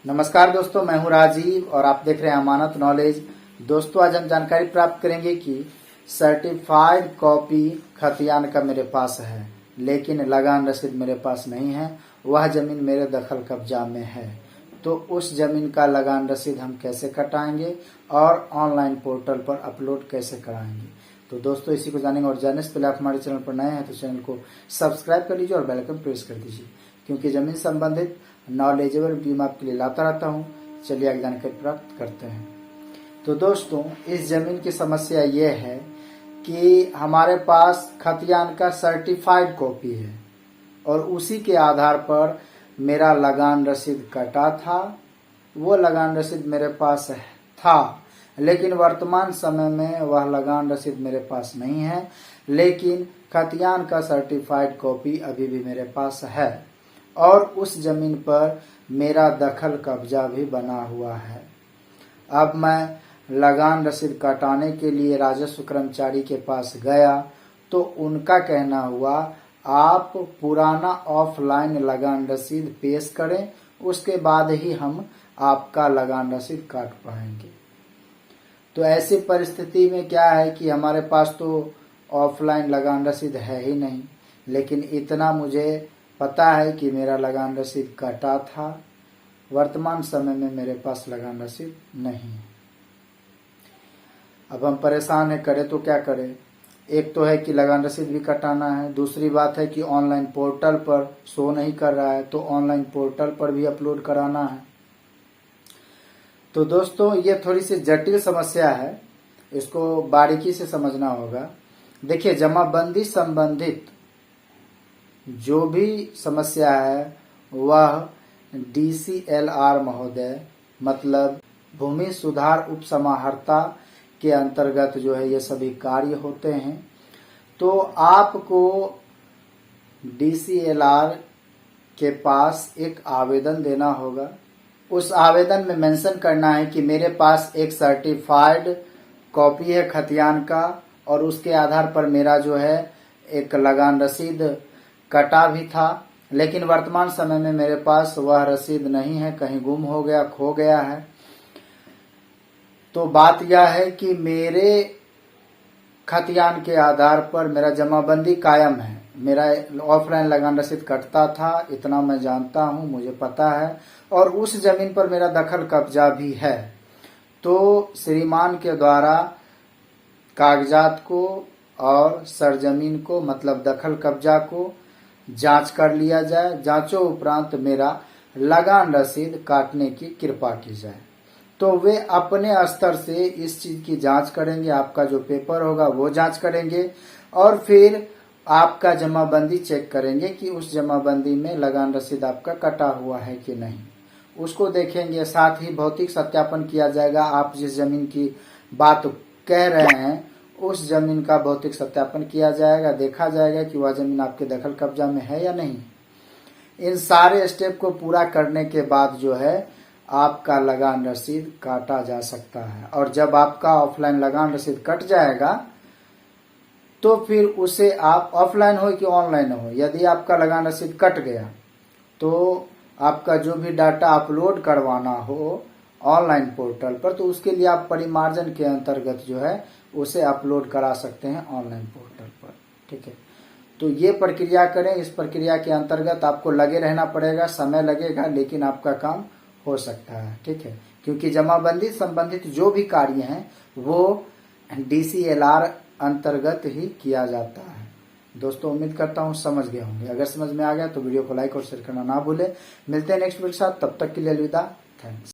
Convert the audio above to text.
नमस्कार दोस्तों, मैं हूं राजीव और आप देख रहे हैं अमानत नॉलेज। दोस्तों, आज हम जानकारी प्राप्त करेंगे कि सर्टिफाइड कॉपी खतियान का मेरे पास है, लेकिन लगान रसीद मेरे पास नहीं है। वह जमीन मेरे दखल कब्जा में है, तो उस जमीन का लगान रसीद हम कैसे कटाएंगे और ऑनलाइन पोर्टल पर अपलोड कैसे कराएंगे। तो दोस्तों, इसी को जानेंगे। और जानने से पहले आप हमारे चैनल पर नए हैं तो चैनल को सब्सक्राइब कर लीजिए और बेल आइकन प्रेस कर दीजिए, क्योंकि जमीन संबंधित नॉलेजेबल वीडियो मैं आपके लिए लाता रहता हूँ। चलिए आगे जानकारी प्राप्त करते हैं। तो दोस्तों, इस जमीन की समस्या ये है कि हमारे पास खतियान का सर्टिफाइड कॉपी है और उसी के आधार पर मेरा लगान रसीद कटा था। वो लगान रसीद मेरे पास था, लेकिन वर्तमान समय में वह लगान रसीद मेरे पास नहीं है, लेकिन खतियान का सर्टिफाइड कॉपी अभी भी मेरे पास है और उस जमीन पर मेरा दखल कब्जा भी बना हुआ है। अब मैं लगान रसीद कटाने के लिए राजस्व कर्मचारी के पास गया तो उनका कहना हुआ, आप पुराना ऑफलाइन लगान रसीद पेश करें, उसके बाद ही हम आपका लगान रसीद काट पाएंगे। तो ऐसी परिस्थिति में क्या है कि हमारे पास तो ऑफलाइन लगान रसीद है ही नहीं, लेकिन इतना मुझे पता है कि मेरा लगान रसीद कटा था। वर्तमान समय में मेरे पास लगान रसीद नहीं है। अब हम परेशान हैं, करें तो क्या करें। एक तो है कि लगान रसीद भी कटाना है, दूसरी बात है कि ऑनलाइन पोर्टल पर शो नहीं कर रहा है, तो ऑनलाइन पोर्टल पर भी अपलोड कराना है। तो दोस्तों, ये थोड़ी सी जटिल समस्या है, इसको बारीकी से समझना होगा। देखिए, जमाबंदी संबंधित जो भी समस्या है वह DCLR महोदय, मतलब भूमि सुधार उपसमाहर्ता के अंतर्गत जो है ये सभी कार्य होते हैं। तो आपको DCLR के पास एक आवेदन देना होगा। उस आवेदन में मेंशन करना है कि मेरे पास एक सर्टिफाइड कॉपी है खतियान का और उसके आधार पर मेरा जो है एक लगान रसीद कटा भी था, लेकिन वर्तमान समय में मेरे पास वह रसीद नहीं है, कहीं गुम हो गया, खो गया है। तो बात यह है कि मेरे खतियान के आधार पर मेरा जमाबंदी कायम है, मेरा ऑफलाइन लगान रसीद कटता था, इतना मैं जानता हूं, मुझे पता है, और उस जमीन पर मेरा दखल कब्जा भी है। तो श्रीमान के द्वारा कागजात को और सरजमीन को, मतलब दखल कब्जा को जांच कर लिया जाए। जांचों उपरांत मेरा लगान रसीद काटने की कृपा की जाए। तो वे अपने स्तर से इस चीज की जांच करेंगे, आपका जो पेपर होगा वो जांच करेंगे और फिर आपका जमाबंदी चेक करेंगे कि उस जमाबंदी में लगान रसीद आपका कटा हुआ है कि नहीं, उसको देखेंगे। साथ ही भौतिक सत्यापन किया जाएगा। आप जिस जमीन की बात कह रहे हैं उस जमीन का भौतिक सत्यापन किया जाएगा, देखा जाएगा कि वह जमीन आपके दखल कब्जा में है या नहीं। इन सारे स्टेप को पूरा करने के बाद जो है आपका लगान रसीद काटा जा सकता है। और जब आपका ऑफलाइन लगान रसीद कट जाएगा तो फिर उसे आप ऑफलाइन हो कि ऑनलाइन हो, यदि आपका लगान रसीद कट गया तो आपका जो भी डाटा अपलोड करवाना हो ऑनलाइन पोर्टल पर, तो उसके लिए आप परिमार्जन के अंतर्गत जो है उसे अपलोड करा सकते हैं ऑनलाइन पोर्टल पर। ठीक है, तो ये प्रक्रिया करें। इस प्रक्रिया के अंतर्गत आपको लगे रहना पड़ेगा, समय लगेगा, लेकिन आपका काम हो सकता है। ठीक है, क्योंकि जमाबंदी संबंधित जो भी कार्य हैं वो DCLR अंतर्गत ही किया जाता है। दोस्तों, उम्मीद करता हूँ समझ गए होंगे। अगर समझ में आ गया तो वीडियो को लाइक और शेयर करना ना भूलें। मिलते हैं नेक्स्ट वीडियो के साथ, तब तक के लिए अलविदा। थैंक्स।